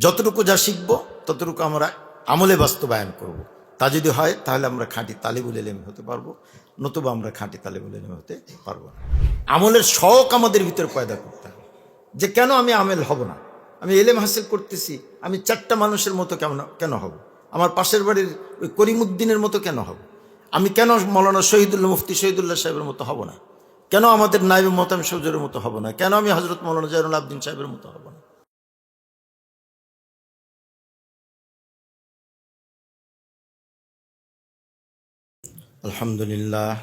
যতটুকু যা শিখবো ততটুকু আমরা আমলে বাস্তবায়ন করব। তা যদি হয় তাহলে আমরা খাঁটি তালিবুল ইলম হতে পারবো, নতুবা আমরা খাঁটি তালিবুল ইলম হতে পারবো না। আমলের শখ আমাদের ভিতরে পয়দা করতে হবে, যে কেন আমি আমেল হব না? আমি এলেম হাসিল করতেছি, আমি 4টা মানুষের মতো কেন হব? আমার পাশের বাড়ির ওই করিমউদ্দিনের মতো কেন হব? আমি কেন মৌলানা শহীদুল্লাহ মুফতি শহীদুল্লাহ সাহেবের মতো হব না? কেন আমাদের নায়েবে মোহতামিম সৌজুরের মতো হব না? কেন আমি হযরত মৌলানা জয়নুল আবদিন সাহেবের মতো হব না? আলহামদুলিল্লাহ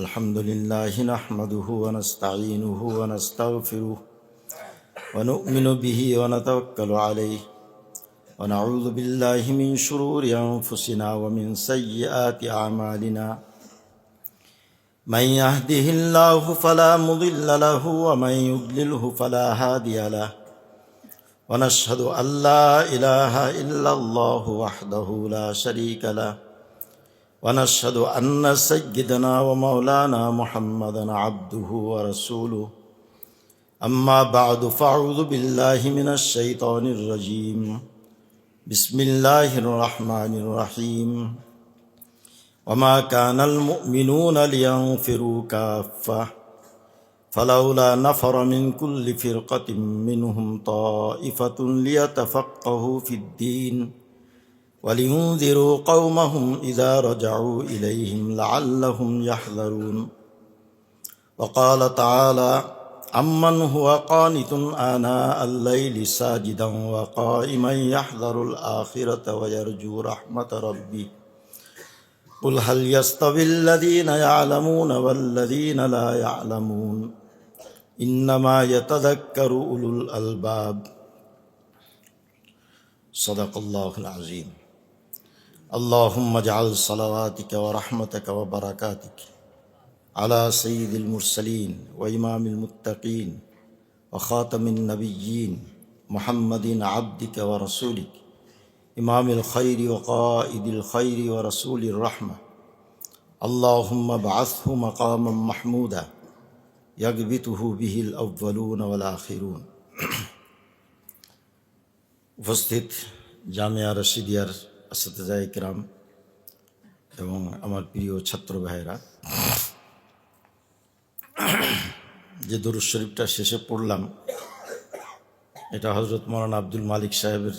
আলহামদুলিল্লাহি নাহমাদুহু ওয়া নাস্তাঈনুহু ওয়া নাস্তাগফিরুহু ওয়া নু'মিনু বিহি ওয়া নাতাওয়াক্কালু আলাইহি ওয়া নাউযু বিল্লাহি মিন শুরুরি আনফুসিনা ওয়া মিন সাইয়্যাতি আ'মালিনা মান ইয়াহদিহিল্লাহু ফালা মুদিল্লা লাহু ওয়া মান ইউদ্লিলহু ফালা হাদিয়া লাহু ওয়া নাশহাদু আল্লা ইলাহা ইল্লাল্লাহু ওয়াহদাহু লা শারীকা লাহু ونشهد أن سيدنا ومولانا محمدا عبده ورسوله أما بعد فأعوذ بالله من الشيطان الرجيم بسم الله الرحمن الرحيم وما كان المؤمنون لينفروا كافة فلولا نفر من كل فرقة منهم طائفة ليتفقهوا في الدين ولينذروا قومهم إذا رجعوا إليهم لعلهم يحذرون وقال تعالى أمن هو قانت آناء الليل ساجدا وقائما يحذر الآخرة ويرجو رحمة ربه قل هل يستوي الذين يعلمون والذين لا يعلمون إنما يتذكر أولو الألباب صدق الله العظيم اللهم اجعل صلواتك ورحمتك وبركاتك على سيد المرسلين وإمام المتقين وخاتم النبيين محمد عبدك ورسولك إمام الخير وقائد الخير ورسول الرحمة اللهم ابعثه مقاما محمودا يغبطه به الأولون والآخرون উপস্থিত জামিয়া রশিদিয়ার আসতিজায়ে কিরাম এবং আমার প্রিয় ছাত্র ভাইয়েরা, যে দরুদ শরীফটা শেষে পড়লাম এটা হযরত মওলানা আব্দুল মালিক সাহেবের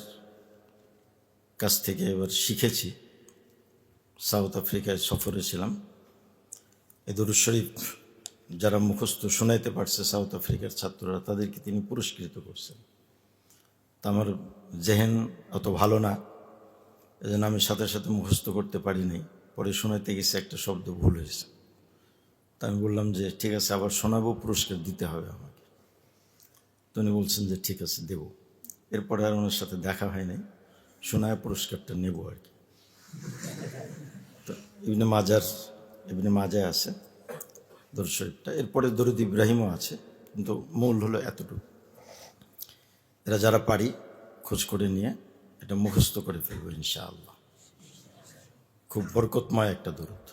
কাছ থেকে এবার শিখেছি। সাউথ আফ্রিকায় সফরে ছিলাম। এই দরুদ শরীফ যারা মুখস্থ শোনাইতে পারছে সাউথ আফ্রিকার ছাত্ররা, তাদেরকে তিনি পুরস্কৃত করছেন। তা আমার জেহেন অত ভালো না, এজন্য আমি সাথে সাথে মুখস্থ করতে পারি নাই। পরে শোনাইতে গেছে একটা শব্দ ভুল হয়েছে। তা আমি বললাম যে ঠিক আছে, আবার শোনাবো, পুরস্কার দিতে হবে আমাকে। তো উনি বলছেন যে ঠিক আছে দেব। এরপরে আর ওনার সাথে দেখা হয় নাই, শোনায় পুরস্কারটা নেব আর কি। তো ইবনে মাজায় আছে দরুদ শরীফটা, এরপরে দরুদ ইব্রাহিমও আছে, কিন্তু মূল হলো এতটুকু। এরা যারা পারি খোঁজ করে নিয়ে এটা মুখস্থ করে ফেলবো ইনশাআল্লাহ। খুব বরকতময় একটা দরুদ।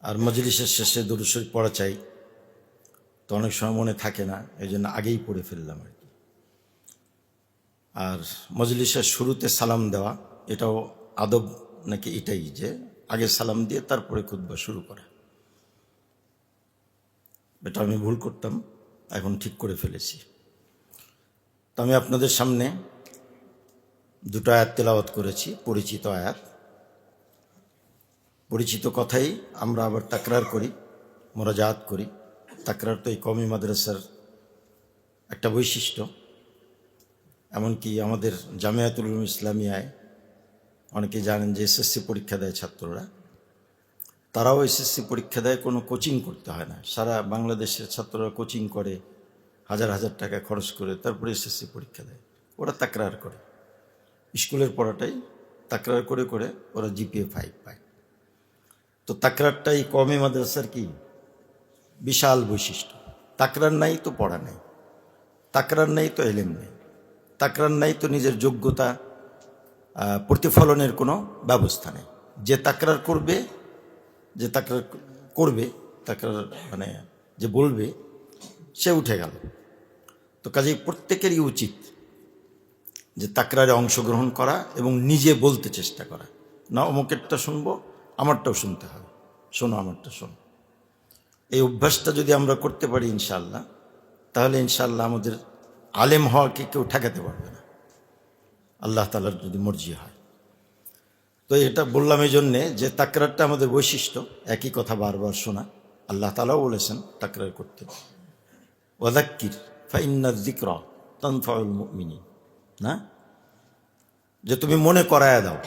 আর মজলিসের শেষে দরুদ শরীফ পড়া চাই, তো অনেক সময় মনে থাকে না, এই জন্য আগেই পড়ে ফেললাম আর কি। আর মজলিসের শুরুতে সালাম দেওয়া, এটাও আদব নাকি এটাই, যে আগে সালাম দিয়ে তারপরে খুতবা শুরু করা। এটা আমি ভুল করতাম, এখন ঠিক করে ফেলেছি। তো আমি আপনাদের সামনে দুটো আয়াত তেলাওয়াত করেছি, পরিচিত আয়াত। পরিচিত কথাই আমরা আবার তাকরার করি, মোরাজাত করি। তাকরার তো এই কওমি মাদ্রাসার একটা বৈশিষ্ট্য। এমনকি আমাদের জামিয়াতুল উলুম ইসলামিয়ায় অনেকে জানেন যে এসএসসি পরীক্ষা দেয় ছাত্ররা, তারাও এসএসসি পরীক্ষা দেয়, কোনো কোচিং করতে হয় না। সারা বাংলাদেশের ছাত্ররা কোচিং করে, হাজার হাজার টাকা খরচ করে, তারপরে এসএসসি পরীক্ষা দেয়। ওরা তাকরার করে, স্কুলের পড়াটাই তাকরার করে করে ওরা জিপিএ 5 পায়। তো তাকরারটাই কওমি মাদ্রাসার কি বিশাল বৈশিষ্ট্য। তাকরার নাই তো পড়া নেই, তাকরার নেই তো এলেম নেই, তাকরার নাই তো নিজের যোগ্যতা প্রতিফলনের কোনো ব্যবস্থা নেই। যে তাকরার করবে, তাকরার মানে যে বলবে, সে উঠে গেল। তো কাজেই প্রত্যেকেরই উচিত যে তাকরারে অংশগ্রহণ করা এবং নিজে বলতে চেষ্টা করা, না অমুকেরটা শুনবো, আমারটাও শুনতে হবে, শোনো আমারটা শোনো। এই অভ্যাসটা যদি আমরা করতে পারি ইনশাআল্লাহ, তাহলে ইনশাআল্লাহ আমাদের আলেম হওয়াকে কেউ ঠেকাতে পারবে না, আল্লাহ তাআলার যদি মর্জি হয়। তো এটা বললাম এই জন্যে যে তাকরারটা আমাদের বৈশিষ্ট্য, একই কথা বারবার শোনা। আল্লাহ তাআলাও বলেছেন তাকরার করতে, ওয়াযাক্কির ফাইন্নায যিকরা তানফাউল মুমিনিন, না, যে তুমি মনে করায়া দাও,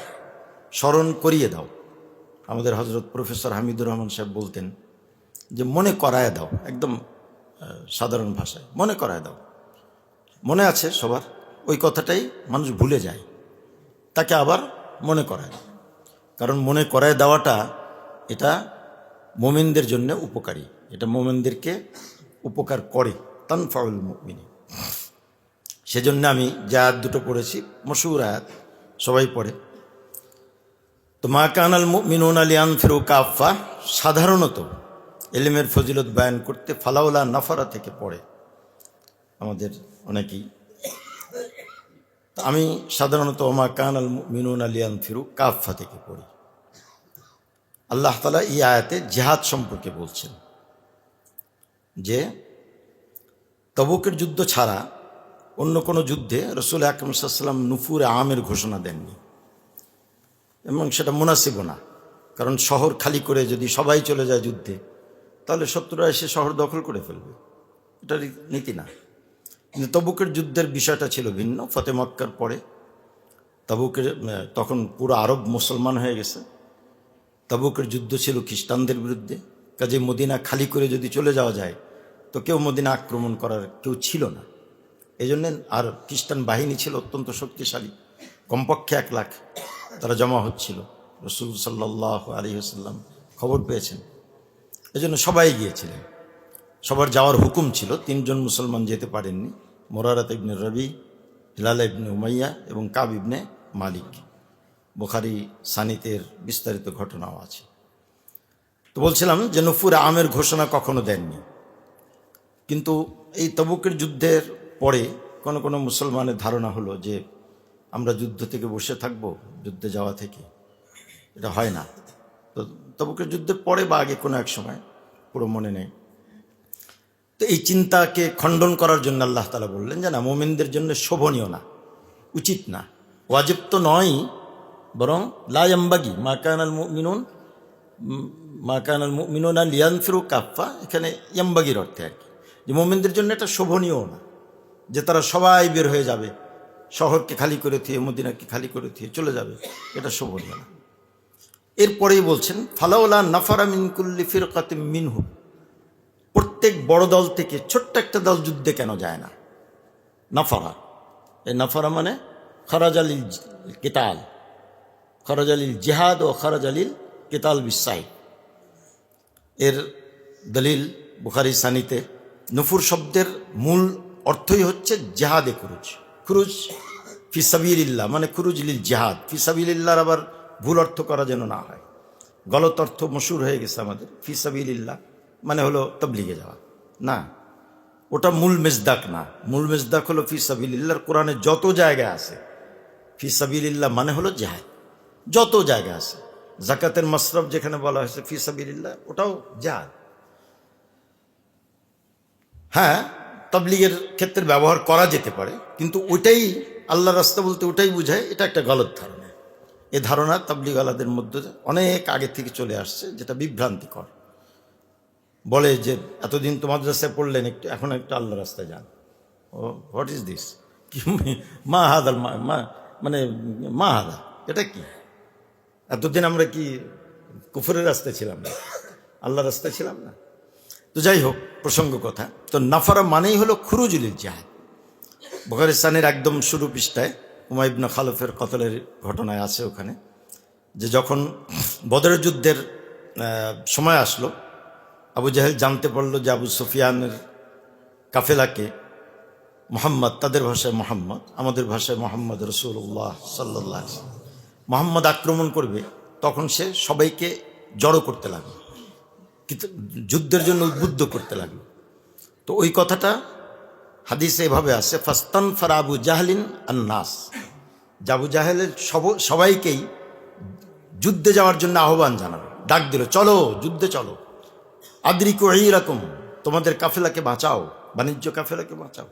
স্মরণ করিয়ে দাও। আমাদের হযরত প্রফেসর হামিদুর রহমান সাহেব বলতেন যে মনে করায়া দাও, একদম সাধারণ ভাষায় মনে করায়া দাও। মনে আছে সবার, ওই কথাটাই মানুষ ভুলে যায়, তাকে আবার মনে করায়। কারণ মনে করায় দেওয়াটা এটা মুমিনদের জন্য উপকারী, এটা মুমিনদেরকে উপকার করে, তানফাউল মুমিনিন। সেজন্য আমি যে আয়াত দুটো পড়েছি, মশহুর আয়াত, সবাই পড়ে। তো মা কানাল মুমিনুনা লিয়ানফিরু কাফা, সাধারণত ইলমের ফজিলত বয়ান করতে ফালাউলা নাফারা থেকে পড়ে আমাদের অনেকেই। আমি সাধারণত ওমা কানাল মুমিনুনা লিয়ানফিরু কাফা থেকে পড়ি। আল্লাহ তাআলা এই আয়াতে জিহাদ সম্পর্কে বলছেন যে তবুকের যুদ্ধ ছাড়া অন্য কোনো যুদ্ধে রাসূল আকরাম সাল্লাল্লাহু আলাইহি ওয়াসাল্লাম নুফুরে আমের ঘোষণা দেননি, এবং সেটা মুনাসিবও না। কারণ শহর খালি করে যদি সবাই চলে যায় যুদ্ধে, তাহলে শত্রুরা এসে শহর দখল করে ফেলবে, এটা নীতি না। কিন্তু তবুকের যুদ্ধের বিষয়টা ছিল ভিন্ন। ফতে মক্কার পরে তবুকের, তখন পুরো আরব মুসলমান হয়ে গেছে। তবুকের যুদ্ধ ছিল খ্রিস্টানদের বিরুদ্ধে, কাজে মদিনা খালি করে যদি চলে যাওয়া যায় তো কেউ মদিনা আক্রমণ করার কেউ ছিল না। এই জন্যে, আর খ্রিস্টান বাহিনী ছিল অত্যন্ত শক্তিশালী, কমপক্ষে 1 লাখ তারা জমা হচ্ছিল। রাসূল সাল্লাল্লাহু আলাইহি ওয়াসাল্লাম খবর পেয়েছেন, এজন্য সবাই গিয়েছিলেন, সবার যাওয়ার হুকুম ছিল। 3 জন মুসলমান যেতে পারেননি, মুরারাত ইবনে রবি, হিলাল ইবনে উমাইয়া এবং কাব ইবনে মালিক। বুখারী সানিতের বিস্তারিত ঘটনাও আছে। তো বলছিলাম যে নুফুরে আমের ঘোষণা কখনো দেননি, কিন্তু এই তবুকের যুদ্ধের পরে কোনো কোনো মুসলমানের ধারণা হলো যে আমরা যুদ্ধ থেকে বসে থাকবো, যুদ্ধে যাওয়া থেকে, এটা হয় না। তো তবুকের যুদ্ধের পরে বা আগে কোনো এক সময়, পুরো মনে নেই। তো এই চিন্তাকে খণ্ডন করার জন্য আল্লাহ তাআলা বললেন যে না, মুমিনদের জন্য শোভনীয় না, উচিত না, ওয়াজিব তো নয়, বরং লা ইয়ামবাগি মা কানাল মুমিনুনা লিয়ানফিরু কাফা, এখানে ইয়ামবাগির অর্থে আর কি, যে মুমিনদের জন্য এটা শোভনীয় না যে তারা সবাই বের হয়ে যাবে, শহরকে খালি করে থুয়ে, মদিনাকে খালি করে থুয়ে চলে যাবে, এটা শোভনীয় না। এরপরেই বলছেন ফালাউলা নাফারা মিন কুল্লি ফিরকাতিন মিনহুম, প্রত্যেক বড় দল থেকে ছোট্ট একটা দল যুদ্ধে কেন যায় না? নাফারা, এই নাফারা মানে খারাজালিল কিতাল, খারাজালিল জিহাদ ও খারাজালিল কিতাল বিসাইফ। এর দলিল বুখারী সানিতে। নুফুর শব্দের মূল অর্থই হচ্ছে জিহাদে খুরুজ, খুরুজ ফি সাবিলিল্লাহ, মানে খুরুজ লিল জিহাদ। ফি সাবিলিল্লাহর আবার ভুল অর্থ করা যেন না হয়, গলত অর্থ মশহুর হয়ে গেছে আমাদের। ফি সাবিলিল্লাহ মানে হলো তাবলীগে যাওয়া, না, ওটা মূল মেজদাক না। মূল মেজদাক হলো ফি সাবিলিল্লাহর কোরআনে যত জায়গায় আছে, ফি সাবিলিল্লাহ মানে হলো জিহাদ, যত জায়গা আছে। যাকাতের মাসরাফ যেখানে বলা হয়েছে ফি সাবিলিল্লাহ, ওটাও জিহাদ। হ্যাঁ, তাবলীগের ক্ষেত্রে ব্যবহার করা যেতে পারে, কিন্তু ওইটাই আল্লাহর রাস্তা বলতে ওটাই বোঝায়, এটা একটা গলত ধারণা। এ ধারণা তাবলীগওয়ালাদের মধ্যে অনেক আগে থেকে চলে আসছে, যেটা বিভ্রান্তিকর। বলে যে এতদিন তো মাদ্রাসায় পড়লেন, একটু এখন একটু আল্লাহ রাস্তায় যান। ও হোয়াট ইজ দিস, কি মা হাদাল, মানে মা হাদা, এটা কি? এতদিন আমরা কি কুফরের রাস্তায় ছিলাম না, আল্লাহ রাস্তায় ছিলাম না? তো যাই হোক, প্রসঙ্গ কথা। তো নাফারা মানেই হলো খুরুজুল জিহাদ। বুখারী সানির একদম শুরু পৃষ্ঠায় উমাইয়া ইবনে খালফের কতলের ঘটনায় আছে ওখানে, যে যখন বদরের যুদ্ধের সময় আসলো, আবু জাহেল জানতে পারলো যে আবু সুফিয়ানের কাফেলাকে মুহাম্মদ, তাদের ভাষায় মুহাম্মদ, আমাদের ভাষায় মুহাম্মদ রাসূলুল্লাহ সাল্লাল্লাহু আলাইহি ওয়াসাল্লাম, মুহাম্মদ আক্রমণ করবে, তখন সে সবাইকে জড়ো করতে লাগলো, যুদ্ধের জন্য উদ্বুদ্ধ করতে লাগলো। তো ওই কথাটা হাদিসে এভাবে আছে, ফাস্তানফারা আবু জাহলিন আন নাস, আবু জাহেলের সবাইকেই যুদ্ধে যাওয়ার জন্য আহ্বান জানালো, ডাক দিল, চলো যুদ্ধে চলো। আদ্রিকু এইরকম, তোমাদের কাফেলাকে বাঁচাও, বাণিজ্য কাফেলাকে বাঁচাও।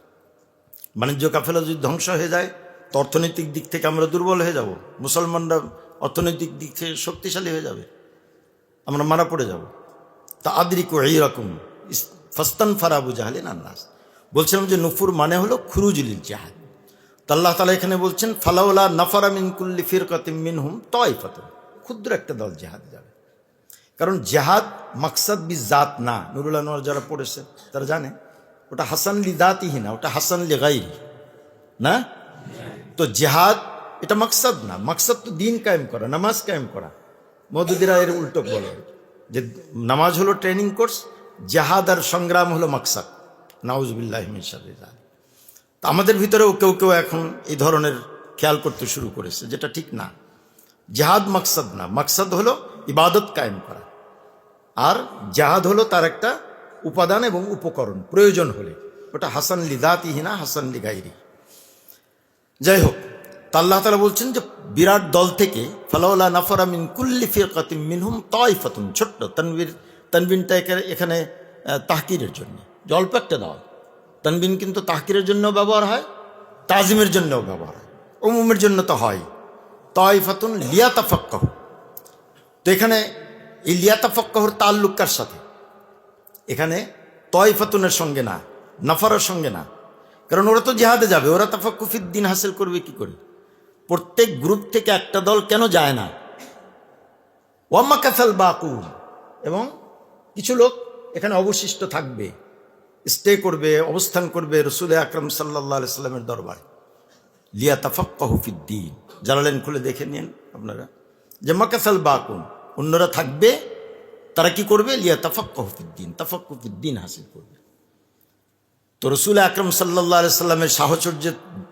বাণিজ্য কাফেলা যদি ধ্বংস হয়ে যায় তো অর্থনৈতিক দিক থেকে আমরা দুর্বল হয়ে যাব, মুসলমানরা অর্থনৈতিক দিক থেকে শক্তিশালী হয়ে যাবে, আমরা মারা পড়ে যাব। তা আদ্রিকু এইরকম ফাস্তান ফারা আবু জাহলিন আন্নাস। বলছিলাম যে নুফুর মানে হলো খুরুজুল জিহাদ। তো আল্লাহ তাআলা এখানে বলছেন ফালাউলা নাফারা মিন কুল্লি ফিরকাতিম মিনহুম তাইফাতুন, ক্ষুদ্র একটা দল জিহাদে যাবে। কারণ জেহাদ মাকসাদ বি জাত না, নুরুল আনোয়ার যারা পড়েছে তারা জানে ওটা হাসান লি দাতিহি না, ওটা হাসান লি গাইরি না। তো জেহাদ এটা মাকসাদ না, মাকসাদ তো দিন কায়েম করা, নামাজ কায়েম করা। মওদুদিরা এর উল্টো বলে যে নামাজ হলো ট্রেনিং কোর্স, জেহাদ আর সংগ্রাম হলো মাকসাদ। নাউজুবিল্লাহি মিন শাররি যালিক। তো আমাদের ভিতরেও কেউ কেউ এখন এই ধরনের খেয়াল করতে শুরু করেছে, যেটা ঠিক না। জেহাদ মাকসাদ না, মাকসাদ হলো ইবাদত কায়েম করা, আর জেহাদ হলো তার একটা উপাদান এবং উপকরণ, প্রয়োজন হলে। ওটা হাসান লি দাতিহি না, হাসান লি গাইরি। যাই হোক, তা আল্লাহ তাআলা বলছেন যে বিরাট দল থেকে ফালাউলা নাফারা মিন কুল্লি ফিরকাতিম মিনহুম তাইফাতুন, ছোট্ট তানবিনটা এখানে তাহকিরের জন্য, যে অল্প একটা দল। তানবিন কিন্তু তাহকিরের জন্য ব্যবহার হয়, তাজিমের জন্যও ব্যবহার হয়, উমুমের জন্য তো হয়। তাইফাতুন লিয়াতাফাক্কাহু। তো এখানে এই লিয়াতাফাক্কাহুর তাল্লুক কার সাথে? এখানে তাইফাতুনের সঙ্গে না, নাফারের সঙ্গে না। কারণ ওরা তো জিহাদে যাবে, ওরা তাফাক্কু ফিদ্দিন হাসিল করবে কি করে? প্রত্যেক গ্রুপ থেকে একটা দল কেন যায় না? ওয়ামাকাসাল বাকুন, এবং কিছু লোক এখানে অবশিষ্ট থাকবে, স্টে করবে, অবস্থান করবে রাসূল আকরাম সাল্লাল্লাহু আলাইহি সাল্লামের দরবারে। লিয়াতাফাক্কাহু ফিদ্দিন, জালালেন খুলে দেখে নিন আপনারা, যে মাকাসাল বাকুন, অন্যরা থাকবে, তারা কি করবে? লিয়াতাফাক্কাহু ফিদ্দিন, তাফাক্কু ফিদ্দিন হাসিল করবে। তো রাসূল আকরাম সাল্লাল্লাহু আলাইহি সাল্লামের সাহচর্য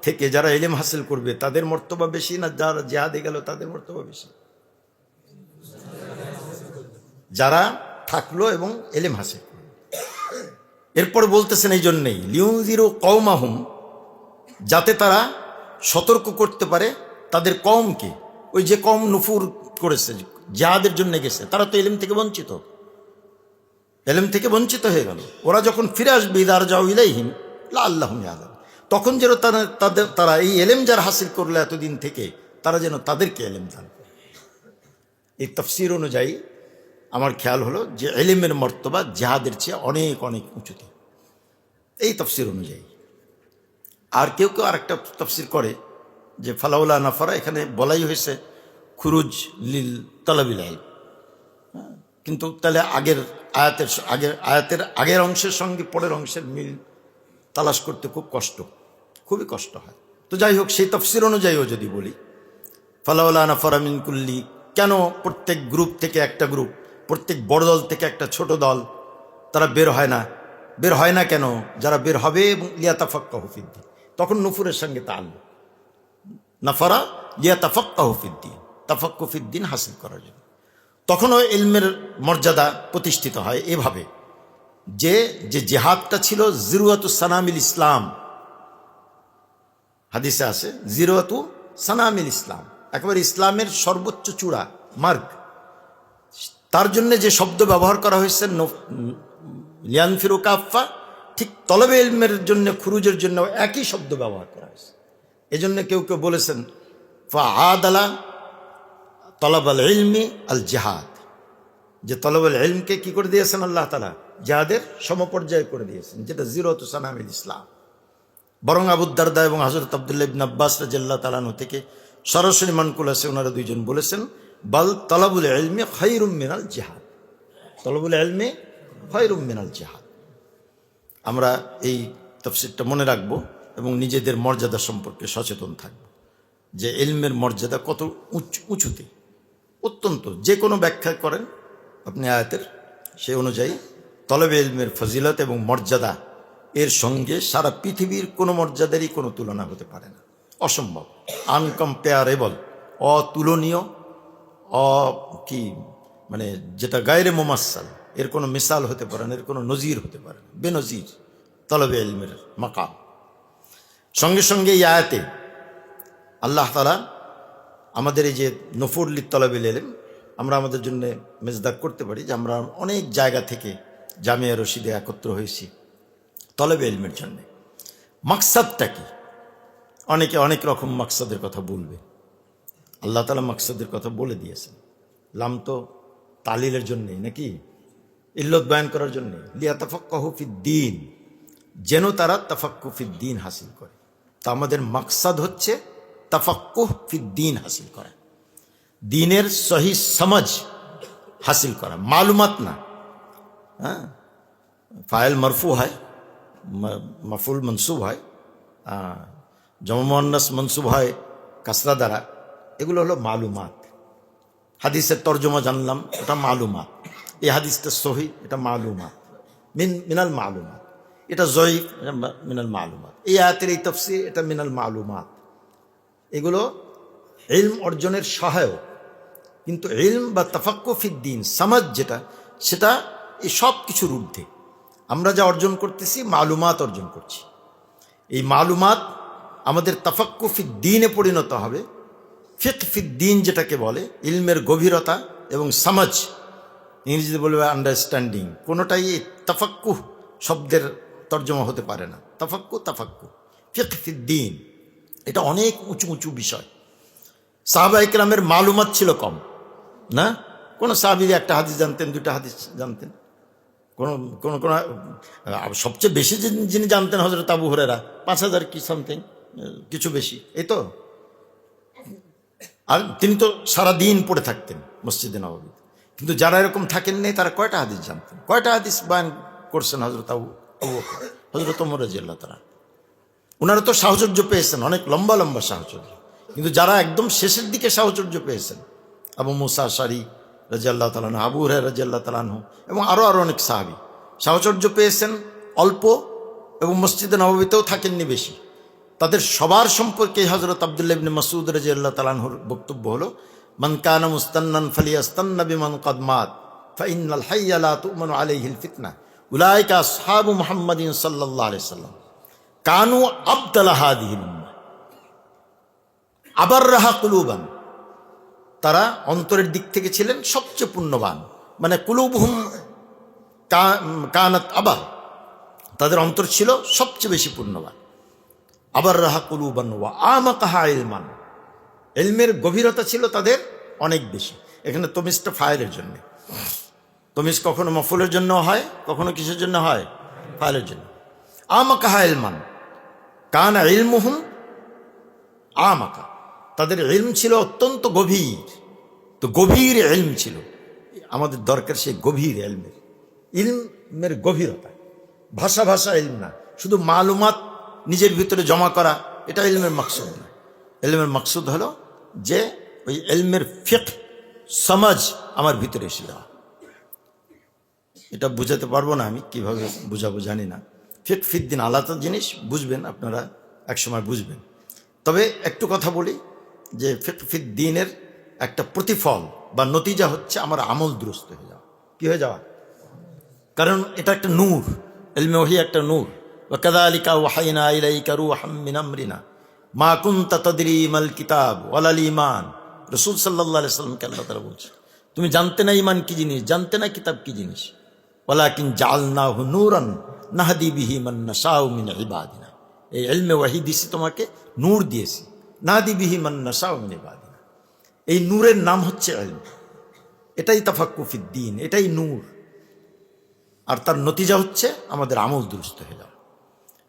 থেকে যারা ইলম হাসিল করবে তাদের মর্তবা বেশি, না যারা জিহাদে গেল তাদের মর্তবা বেশি? যারা থাকলো এবং ইলম হাসিল করলো। এরপর বলতেছেন এই জন্যেই লিউনজিরু কওমাহুম, যাতে তারা সতর্ক করতে পারে তাদের কওমকে। ওই যে কওম নুফুর করেছে, জিহাদের জন্য গেছে, তারা তো ইলম থেকে বঞ্চিত, ইলম থেকে বঞ্চিত হয়ে গেল। ওরা যখন ফিরে আসবে ইদার যাও ইলাইহিম লাআল্লাহুম ইয়ালামুন, তখন যেন তারা এই ইলম যারা হাসিল করলো এতদিন থেকে, তারা যেন তাদেরকে ইলম দান করে। এই তাফসীর অনুযায়ী আমার খেয়াল হলো যে ইলমের মর্তবা জিহাদের চেয়ে অনেক অনেক উঁচুতে, এই তাফসীর অনুযায়ী। আর কেউ কেউ আরেকটা তাফসীর করে যে ফালাউলা নাফারা, এখানে বলাই হয়েছে খুরুজ লিল তালাবিল ইলম, কিন্তু তাহলে আয়াতের আগের অংশের সঙ্গে পরের অংশের মিল তালাশ করতে খুবই কষ্ট হয়। তো যাই হোক, সেই তাফসীর অনুযায়ীও যদি বলি ফালাউলা নাফারা মিন কুল্লি, কেন প্রত্যেক গ্রুপ থেকে একটা গ্রুপ, প্রত্যেক বড় দল থেকে একটা ছোট দল তারা বের হয় না কেন? যারা বের হবে এবং লিয়াতাফাক্কাহু ফিদ্দিন, তখন নুফুরের সঙ্গে তাআল্লুক। নাফারা লিয়াতাফাক্কাহু ফিদ্দিন, তাফাক্কু ফিদ্দিন হাসিল করার জন্য। তখনও ইলমের মর্যাদা প্রতিষ্ঠিত হয় এভাবে যে জিহাদটা ছিল জিরওয়াতু সানামিল ইসলাম। হাদিসে আছে জিরওয়াতু সানামিল ইসলাম, একেবারে ইসলামের সর্বোচ্চ চূড়া, মার্গ। তার জন্য যে শব্দ ব্যবহার করা হয়েছে লিয়ানফিরু কাফা, ঠিক তলবে ইলমের জন্য, খুরুজের জন্য একই শব্দ ব্যবহার করা হয়েছে। এজন্য কেউ কেউ বলেছেন ফাআদালা তলাবাল ইলমি আল জিহাদ, যে তলাবাল ইলমকে কি করে দিয়েছেন আল্লাহ তাআলা? জিহাদের সমপর্যায় করে দিয়েছেন, যেটা জিরওয়াতু সানামিল ইসলাম। বরং আবু দারদা এবং হযরত আব্দুল্লাহ ইবনে আব্বাস রাদিয়াল্লাহু তাআলা আনহু থেকে সরাসরি মানকুল আছে, ওনারা দুইজন বলেছেন বাল তলাবুল ইলমি খায়রুম মিনাল জিহাদ, তলাবুল ইলমি খায়রুম মিনাল জিহাদ। আমরা এই তাফসীরটা মনে রাখবো এবং নিজেদের মর্যাদা সম্পর্কে সচেতন থাকব, যে ইলমের মর্যাদা কত উঁচুতে, অত্যন্ত। যে কোনো ব্যাখ্যা করেন আপনি আয়াতের, সেই অনুযায়ী তলবে ইলমের ফজিলত এবং মর্যাদা এর সঙ্গে সারা পৃথিবীর কোনো মর্যাদারই কোনো তুলনা হতে পারে না, অসম্ভব, আনকম্পেয়ারেবল, অতুলনীয়, মানে যেটা গায়রে মুমাসসাল, এর কোনো মিসাল হতে পারে না, এর কোনো নজির হতে পারে না, বেনজির তলবে ইলমের মাকাম। সঙ্গে সঙ্গে এই আয়াতে আল্লাহ তাআলা আমাদের এই যে নফর লিত্তলাবিল ইলম আমরা আমাদের জন্য মেজদাক করতে পারি যে আমরা অনেক জায়গা থেকে জামিয়া রশিদে একত্র হয়েছি তলবে ইলমের জন্যে। মাকসাদটা কি? অনেকে অনেক রকম মাকসাদের কথা বলবে। আল্লাহ তাআলা মাকসাদের কথা বলে দিয়েছেন। লাম তো তালিলের জন্যেই নাকি, ইল্লত বয়ান করার জন্যে, লিয়াতাফাক্কাহু ফিদ্দীন, যেন তারা তাফাক্কুহ ফিদ্দীন হাসিল করে। তা আমাদের মাকসাদ হচ্ছে তাফাক্কুহ ফিদ্দীন হাসিল করা, দ্বীনের সহি সমঝ হাসিল করা, মালুমাত না। হ্যাঁ, ফাইল মরফু হয়, মফুল মনসুব হয়, জমা মুয়ান্নাস মনসুব হয় কাসরা দ্বারা, এগুলো হলো মালুমাত। হাদিসের তর্জমা জানলাম, এটা মালুমাত। এই হাদিসটা সহি, এটা মালুমাত, মিনাল মালুমাত। এটা জয়ীফ, এটা মিনাল মালুমাত। এই আয়াতের এই তাফসীর, এটা মিনাল মালুমাত। এগুলো ইলম অর্জনের সহায়ক, কিন্তু ইলম বা তাফাক্কুহ ফিদ্দীন সমাজ যেটা, সেটা এই সব কিছুর ঊর্ধ্বে। আমরা যা অর্জন করতেছি মালুমাত অর্জন করছি। এই মালুমাত আমাদের তাফাক্কুহ ফিদ্দীনে পরিণত হবে। ফিকহ ফিদ্দীন যেটাকে বলে, ইলমের গভীরতা এবং সমাজ, ইংরেজিতে বলবে আন্ডারস্ট্যান্ডিং, কোনোটাই এই তাফাক্কুহ শব্দের তর্জমা হতে পারে না। তাফাক্কুহ ফিকহ ফিদ্দীন, এটা অনেক উঁচু উঁচু বিষয়। সাহাবা ইকরামের মালুমাত ছিল কম না, কোনো সাহাবী একটা হাদিস জানতেন, দুটা হাদিস জানতেন, কোন কোন কোন সবচেয়ে বেশি যিনি জানতেন হযরত আবু হুরায়রা, 5000 কি সামথিং, কিছু বেশি, এই তো। আর তিনি তো সারা দিন পড়ে থাকতেন মসজিদে নববী। কিন্তু যারা এরকম থাকেননি তারা কয়টা হাদিস জানতেন, কয়টা হাদিস বয়ান করছেন হযরত আবু বকর, হযরত ওমর রাদিয়াল্লাহু তাআলা। ওনারা তো সাহচর্য পেয়েছেন, অনেক লম্বা লম্বা সাহচর্য। কিন্তু যারা একদম শেষের দিকে সাহচর্য পেয়েছেন, আবু মুসা আশআরী রাদিয়াল্লাহু তাআলা আনহু, আবু হুরায়রা রাদিয়াল্লাহু তাআলা আনহু, এবং আরও অনেক সাহাবী সাহচর্য পেয়েছেন অল্প, এবং মসজিদে নববীতেও থাকেননি বেশি। তাদের সবার সম্পর্কে হযরত আব্দুল্লাহ ইবনে মাসউদ রাদিয়াল্লাহু তাআলা আনহুর বক্তব্য হলো, মান কানা মুস্তান্নান ফালিয়াস্তান্না বিমান ক্বাদ মাত ফাইন্নাল হাইয়া লা তু'মানু আলাইহিল ফিতনা উলাইকা আসহাবু মুহাম্মাদিন সাল্লাল্লাহু আলাইহি সাল্লাম কানু আবদালা হাদিহিল উম্মাহ আবাররাহা কুলুবান। তারা অন্তরের দিক থেকে ছিলেন সবচেয়ে পুণ্যবান, মানে কুলুবহুম কানাত আবার, তাদের অন্তর ছিল সবচেয়ে বেশি পুণ্যবান। আবাররাহা কুলুবান ওয়া আমাকাহা ইলমান, ইলমের গভীরতা ছিল তাদের অনেক বেশি। এখানে তমিজটা ফাইলের জন্য, তমিজ কখনো মফুলের জন্য হয়, কখনো কিসের জন্য হয়, ফাইলের জন্য। আমাকাহা ইলমান কানা ইলমুহুম আমাকা, তাদের ইলম ছিল অত্যন্ত গভীর। তো গভীর ইলম ছিল, আমাদের দরকার সেই গভীর ইলমের গভীরতা। ভাষা ভাষা ইলম না, শুধু মালুমাত নিজের ভিতরে জমা করা, এটা ইলমের মাকসুদ না। ইলমের মাকসুদ হলো যে ওই ইলমের ফিকহ সমাজ আমার ভিতরে এসে যাওয়া। এটা বুঝাতে পারবো না আমি, কিভাবে বুঝাবো জানি না। ফিকহ ফিদ্দীন আলাদা জিনিস, বুঝবেন আপনারা, একসময় বুঝবেন। তবে একটু কথা বলি যে ফিকহ ফিদ্দীনের একটা প্রতিফল বা নতিজা হচ্ছে আমার আমল দুরুস্ত হয়ে যাওয়া। কি হয়ে যাওয়া? কারণ এটা একটা নূর, ইলমে ওহী একটা নূর। ওয়া কাযালিকা ওয়াহাইনা ইলাইকা রূহাম মিন আমরিনা মা কুনতা তাদরি মাল কিতাব ওয়ালাল ঈমান। রাসূল সাল্লাল্লাহু আলাইহি ওয়াসাল্লামকে আল্লাহ তাআলা বলছে, তুমি জানতে না ঈমান কি জিনিস, জানতে না কিতাব কি জিনিস। ওয়ালাকিন জাআলনাহু নূরান নাহদি বিহি মান নাশাউ মিন ইবাদিনা। এই ইলমে ওহী দিয়েছি তোমাকে, নূর দিয়েছি, নাহদি বিহি মান নাশাউ মিন ইবাদিনা। এই নূরের নাম হচ্ছে ইলম। এটাই তাফাক্কুহ ফিদ্দীন, এটাই নূর। আর তার নতিজা হচ্ছে আমাদের আমল দুরুস্ত হয়ে যাওয়া।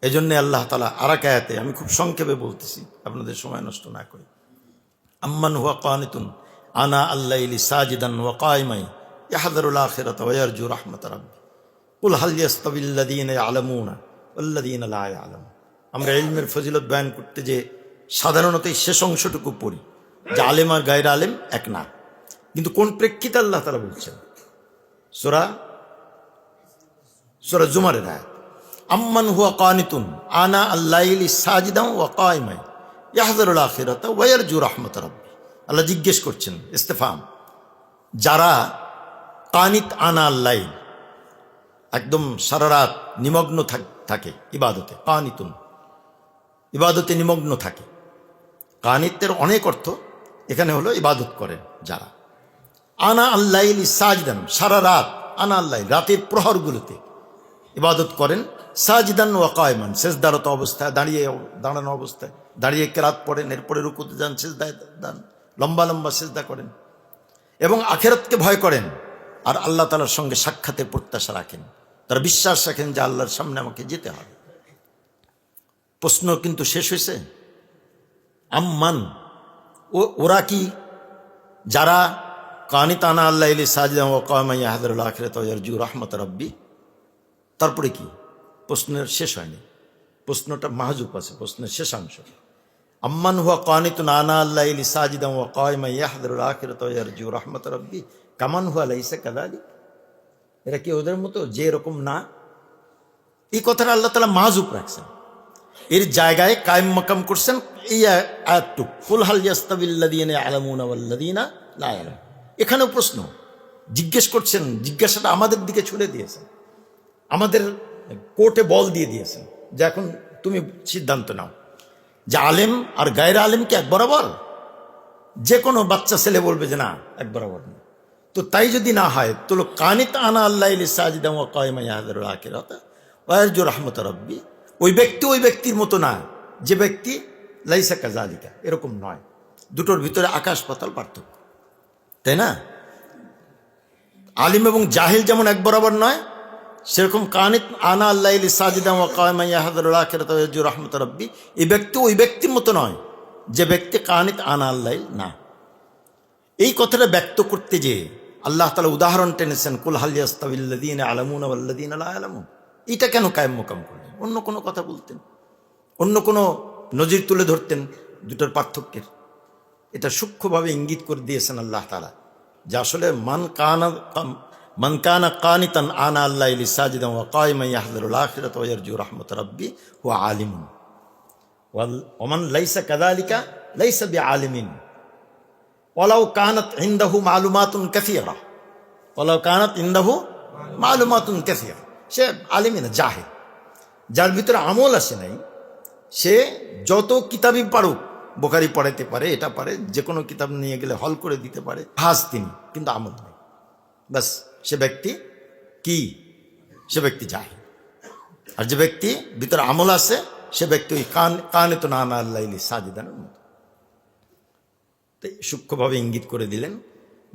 এই জন্যে আল্লাহ তাআলা আরেক আয়াতে, আমি খুব সংক্ষেপে বলতেছি আপনাদের সময় নষ্ট না করি, আম্মান হুয়া কানিতুন আনা আল্লাইলি সাজিদান ওয়া কায়িমান ইয়াহযারুল আখিরাতা ওয়া ইয়ারজু রাহমাতা রাব্বি কুল হাল ইয়াস্তাবিল্লাযীনা ইয়ালামুনা ওয়াল্লাযীনা লা ইয়ালামুন। আমরা ইলমের ফজিলত বয়ান করতে যে সাধারণত এই শেষ অংশটুকু পড়ি যে আলেম আর গায়র আলেম এক না, কিন্তু কোন প্রেক্ষিতে আল্লাহ তাআলা বলছেন? সূরা জুমারের আয়াত, আম্মান হুয়া কানিতুন আনা আল্লাইলি সাজিদান ওয়া কায়িমান ইয়াহযারুল আখিরাতা ওয়া ইয়ারজু রাহমাতা রাব্বি। আল্লাহ জিজ্ঞেস করছেন, ইস্তেফাম, যারা কানিত আনা আল্লাইল, একদম সারা রাত নিমগ্ন থাকে ইবাদতে, কানিতুন ইবাদতে নিমগ্ন থাকে, কানিতের অনেক অর্থ, এখানে হলো ইবাদত করেন যারা। আনা আল্লাইলি সাজদান, সারা রাত, আনা আল্লাহ, রাতের প্রহরগুলোতে ইবাদত করেন। সাজদান ওয়া কায়মান, সেজদারত অবস্থায়, দাঁড়ানো অবস্থায়, দাঁড়িয়ে কেরাত পড়েন, এরপরে রুকুতে যান, সেজদায় যান, লম্বা লম্বা সেজদা করেন, এবং আখিরাতকে ভয় করেন, আর আল্লাহ তাআলার সঙ্গে সাক্ষাতের প্রত্যাশা রাখেন। তারা বিশ্বাস রাখেন যে আল্লাহর সামনে আমাকে যেতে হবে। প্রশ্ন কিন্তু শেষ হয়েছে। আম্মান, ওরা কি? যারা কানিতানা আল্লাহ ইলি সাজিদান ওয়া কায়মান ইয়াহদারুল আখিরাত ওয়া ইয়ারজু রাহমাত রাব্বি। তারপরে কি? প্রশ্নের শেষ হয়নি, প্রশ্নটা মাহজুব আছে, প্রশ্নের শেষাংশ। আম্মান হুয়া কানিতুন আনা আল্লাহ ইলি সাজিদান ওয়া কায়মান ইয়াহদারুল আখিরাত ওয়া ইয়ারজু রাহমাত রাব্বি কামান হুয়া লাইসা কাযালিক। এরা কি ওদের মতো যে এরকম না? এই কথাটা আল্লাহ তাআলা মাহজুব রাখছেন, এর জায়গায় কায়েম মাকাম করছেন এই আয়াতটুকু, কুল হাল ইয়াস্তাবিল্লাযীনা ইয়ালামুনা ওয়াল্লাযীনা লা ইয়ালামুন। এখানেও প্রশ্ন জিজ্ঞেস করছেন, জিজ্ঞাসাটা আমাদের দিকে ছুড়ে দিয়েছেন, আমাদের কোর্টে বল দিয়ে দিয়েছেন যে এখন তুমি সিদ্ধান্ত নাও যে আলেম আর গায়রে আলেম কি এক বরাবর? যে কোনো বাচ্চা ছেলে বলবে যে না, এক বরাবর না। তো তাই যদি না হয়, তো কানিত আনা আল্লাহ ইলি সাজিদান ওয়া কায়মান ইয়াহদারুল আখিরাত ওয়া ইয়ারজু রাহমাত রাব্বি, ওই ব্যক্তি ওই ব্যক্তির মতো না যে ব্যক্তি লাইসা কাযালিকা, এরকম নয়। দুটোর ভিতরে আকাশ পাতাল পার্থক্য, তাই না? আলিম এবং জাহিল যেমন এক বরাবর নয়, সেরকম কানিত আনা আল্লাহ ইলি সাজিদান ওয়া কায়মান ইয়াহদারুল আখিরাত ওয়া ইয়ারজু রাহমাত রাব্বি, এই ব্যক্তি ওই ব্যক্তির মতো নয় যে ব্যক্তি কানিত আনা আল্লাহ না। এই কথাটা ব্যক্ত করতে যে আল্লাহ তাআলা উদাহরণ টেনেছেন, কুল হাল ইয়াস্তাবিল্লাযীনা ইয়ালামুনা ওয়াল্লাযীনা লা ইয়ালামুন। এটা কেন কায়েম মোকাম করলেন? অন্য কোনো কথা বলতেন, অন্য কোনো নজির তুলে ধরতেন দুটোর পার্থক্যের। এটা সূক্ষ্মভাবে ইঙ্গিত করে দিয়েছেন আল্লাহ তাআলা যে আসলে মান কানা কানিতান আনা আল্লাহ ইলি সাজিদান ওয়া কায়মান ইয়াহদারুল আখিরাত ওয়া ইয়ারজু রাহমাত রাব্বি হুয়া আলিমুন ওয়া মান লাইসা কাযালিকা লাইসা বিআলিমিন ওয়ালাউ কানাত ইনদাহু মালুমাতুন কাসীরা, ওয়ালাউ কানাত ইনদাহু মালুমাতুন কাসীরা। সে আলিমই না, জাহিল, যার ভিতরে আমল আসে নাই, সে যত কিতাবই পারুক, বুখারী পড়াইতে পারে, এটা পারে, যে কোনো কিতাব নিয়ে গেলে হল করে দিতে পারে, হাজ তিনি, কিন্তু আমল নেই। বাস সে ব্যক্তি কি? সে ব্যক্তি জাহিল। আর যে ব্যক্তি ভিতরে আমল আছে, সে ব্যক্তি ওই কানিতুন আনা আল্লাহ ইলি সাজিদানের মতো। তাই সূক্ষ্মভাবে ইঙ্গিত করে দিলেন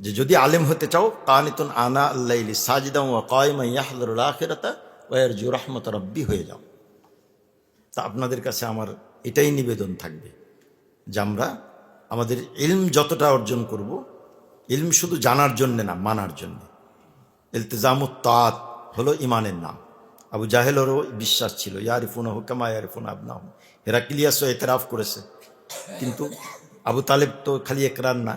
যে যদি আলেম হতে চাও, কানিতুন আনা আল্লাহ ইলি সাজিদান ওয়া কায়মান ইয়াহদারুল আখিরাত ওয়া ইয়ারজু রাহমাত রাব্বি হয়ে যাও। তা আপনাদের কাছে আমার এটাই নিবেদন থাকবে যে আমরা আমাদের ইলম যতটা অর্জন করব, ইলম শুধু জানার জন্যে না, মানার জন্যে। ইলতিজামুত তাআত হলো ইমানের নাম। আবু জাহেলেরও বিশ্বাস ছিল, ইয়ারিফুনাহু কামা ইয়ারিফুনা আবনাহুম। হেরাক্লিয়াসও এতরাফ করেছে, কিন্তু আবু তালেব তো খালি একরার না,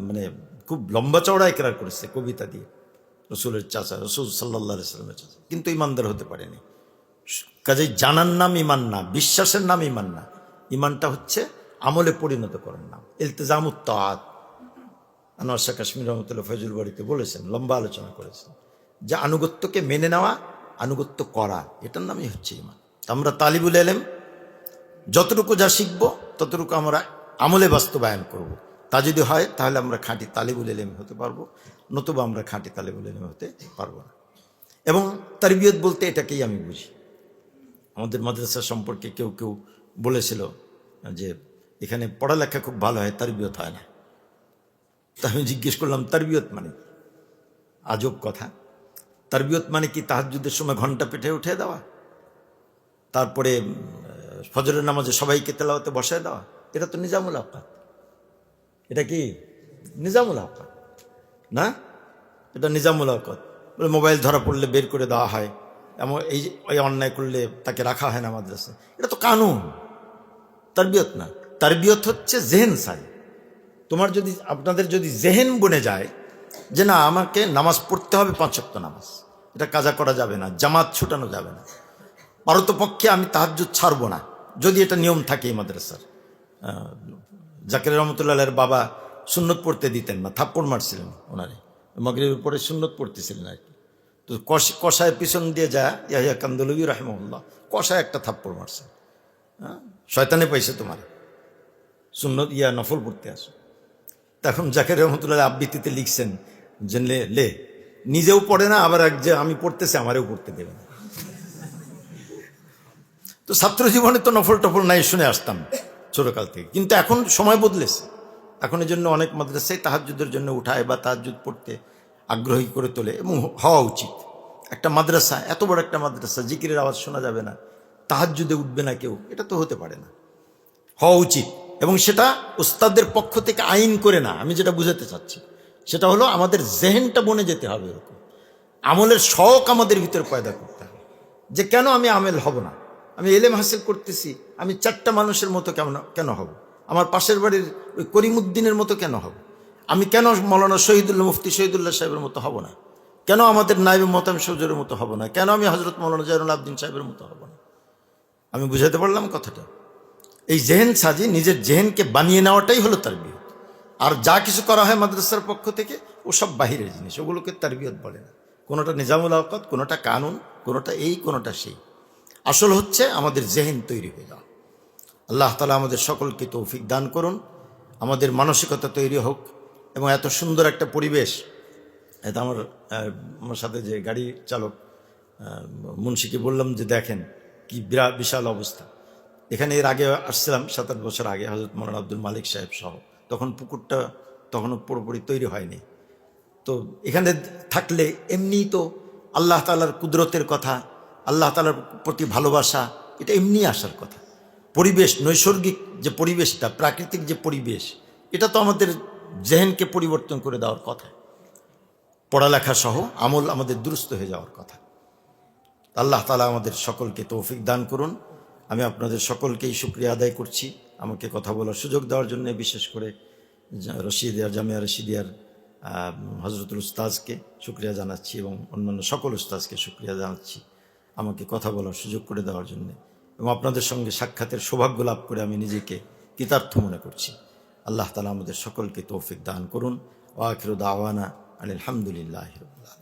মানে খুব লম্বা চওড়া একরার করেছে কবিতা দিয়ে, রসুলের চাচা, রসুল সাল্লাল্লাহু আলাইহি ওয়াসাল্লামের চাচা, কিন্তু ইমানদার হতে পারেনি। কাজেই জানার নাম ইমান না, বিশ্বাসের নাম ইমান না। ইমানটা হচ্ছে আমলে পরিণত করার নাম, ইলতিজামুত তাআত। আনোয়ার শাহ কাশ্মীর রহমতুল্লাহ ফয়জুল বাড়িতে বলেছেন, লম্বা আলোচনা করেছেন যে আনুগত্যকে মেনে নেওয়া, আনুগত্য করা, এটার নামই হচ্ছে ইমান। আমরা তালিবুল ইলম যতটুকু যা শিখবো ততটুকু আমরা আমলে বাস্তবায়ন করব। তা যদি হয় তাহলে আমরা খাঁটি তালিবুল ইলম হতে পারবো, নতুবা আমরা খাঁটি তালিবুল ইলম হতে পারবো না। এবং তারবিয়ত বলতে এটাকেই আমি বুঝি। আমাদের মাদ্রাসা সম্পর্কে কেউ কেউ বলেছিল যে এখানে পড়ালেখা খুব ভালো হয়, তারবিয়ত হয় না। তা আমি জিজ্ঞেস করলাম তারবিয়ত মানে? আজব কথা। তারবিয়ত মানে কি তাহাজ্জুদের সময় ঘন্টা পেটে উঠে দেওয়া, তারপরে ফজরের নামাজে সবাইকে তেলাওয়াতে বসায় দেওয়া? এটা তো নিজামুল আওকাত। এটা কি নিজামুল আওকাত না? এটা নিজামুল আওকাত। মোবাইল ধরা পড়লে বের করে দেওয়া হয়, এমন এই অন্যায় করলে তাকে রাখা হয় না মাদ্রাসায়। এটা তো কানুন, তারবিয়ত না। তারবিয়ত হচ্ছে জেহেন সাই। তোমার যদি, আপনাদের যদি জেহেন বনে যায় যে না আমাকে নামাজ পড়তে হবে, 5 ওয়াক্ত নামাজ, এটা কাজা করা যাবে না, জামাত ছুটানো যাবে না, পারতপক্ষে আমি তাহাজ্জুদ ছাড়বো না, যদি এটা নিয়ম থাকে এই মাদ্রাসার। জাকির রহমতুল্লাহের বাবা সুন্নত পড়তে দিতেন না, থাপ্পড় মারছিলেন ওনারে, মাগরিবের পরে সুন্নত পড়তেছিলেন আর কি। তো কষায় পিছন দিয়ে যায় ইয়াহিয়া কান্দলবী রাহিমাহুল্লাহ, কষায় একটা থাপ্পড় মারছে। শয়তানে পাইছে তোমার, সুন্নত নফল পড়তে আসো। তখন জাকারিয়া রহমতুল্লাহ আবৃত্তিতে লিখছেন যে লে নিজেও পড়ে না, আবার এক যে আমি পড়তেছি আমারেও পড়তে দেবে না। তো ছাত্র জীবনে তো নফল টফল নাই, শুনে আসতাম ছোটকাল থেকে, কিন্তু এখন সময় বদলেছে। এখন এই জন্য অনেক মাদ্রাসায় তাহাজ্জুদের জন্য উঠায় বা তাহাজ্জুদ পড়তে আগ্রহী করে তোলে, এবং হওয়া উচিত। একটা মাদ্রাসা, এত বড় একটা মাদ্রাসা, জিকিরের আওয়াজ শোনা যাবে না, তাহাজ্জুদে উঠবে না কেউ, এটা তো হতে পারে না। হওয়া উচিত, এবং সেটা উস্তাদদের পক্ষ থেকে আইন করে না। আমি যেটা বুঝাতে চাচ্ছি সেটা হলো আমাদের জেহেনটা বনে যেতে হবে, এরকম আমলের শখ আমাদের ভিতরে পয়দা করতে হবে, যে কেন আমি আমেল হব না? আমি এলেম হাসিল করতেছি, আমি 4টা মানুষের মতো কেন হব? আমার পাশের বাড়ির ওই করিমউদ্দিনের মতো কেন হব? আমি কেন মৌলানা শহীদুল্লাহ, মুফতি শহীদুল্লাহ সাহেবের মতো হব না? কেন আমাদের নায়েবে মোহতাম সৌজুরের মতো হব না? কেন আমি হজরত মৌলানা জয়নুল আবদিন সাহেবের মতো হব না? আমি বুঝাতে পারলাম কথাটা? এই জেহেন সাজি, নিজের জেহেনকে বানিয়ে নেওয়াটাই হলো তারবিয়ত। আর যা কিছু করা হয় মাদ্রাসার পক্ষ থেকে ও সব বাহিরের জিনিস, ওগুলোকে তারবিয়ত বলে না। কোনোটা নিজামুল আওকাত, কোনোটা কানুন, কোনোটা এই, কোনোটা সেই। আসল হচ্ছে আমাদের জেহেন তৈরি হয়ে যাওয়া। আল্লাহ তাআলা আমাদের সকলকে তৌফিক দান করুন, আমাদের মানসিকতা তৈরি হোক, এবং এত সুন্দর একটা পরিবেশ। এটা আমার সাথে যে গাড়ি চালক মুন্সিকে বললাম যে দেখেন কি বিশাল অবস্থা। এখানে এর আগে আসছিলাম 7-8 বছর আগে, হযরত মওলানা আব্দুল মালিক সাহেব সহ। তখন পুকুরটা তখনও পুরোপুরি তৈরি হয়নি। তো এখানে থাকলে এমনিই তো আল্লাহ তাআলার কুদরতের কথা, আল্লাহ তাআলার প্রতি ভালোবাসা, এটা এমনি আসার কথা। পরিবেশ, নৈসর্গিক যে পরিবেশটা, প্রাকৃতিক যে পরিবেশ, এটা তো আমাদের জেহেনকে পরিবর্তন করে দেওয়ার কথা। পড়ালেখা সহ আমল আমাদের দুরুস্ত হয়ে যাওয়ার কথা। আল্লাহ তাআলা আমাদের সকলকে তৌফিক দান করুন। আমি আপনাদের সকলকেই শুকরিয়া আদায় করছি আমাকে কথা বলার সুযোগ দেওয়ার জন্য, বিশেষ করে জামিয়া রশিদিয়ার হজরতুল উস্তাজকে শুকরিয়া জানাচ্ছি, এবং অন্যান্য সকল উস্তাজকে শুকরিয়া জানাচ্ছি আমাকে কথা বলার সুযোগ করে দেওয়ার জন্য, এবং আপনাদের সঙ্গে সাক্ষাতের সৌভাগ্য লাভ করে আমি নিজেকে কৃতার্থ মনে করছি। আল্লাহ তাআলা আমাদের সকলকে তৌফিক দান করুন। ওয়া আখিরু দাওয়ানা আলহামদুলিল্লাহি রাব্বিল আলামিন।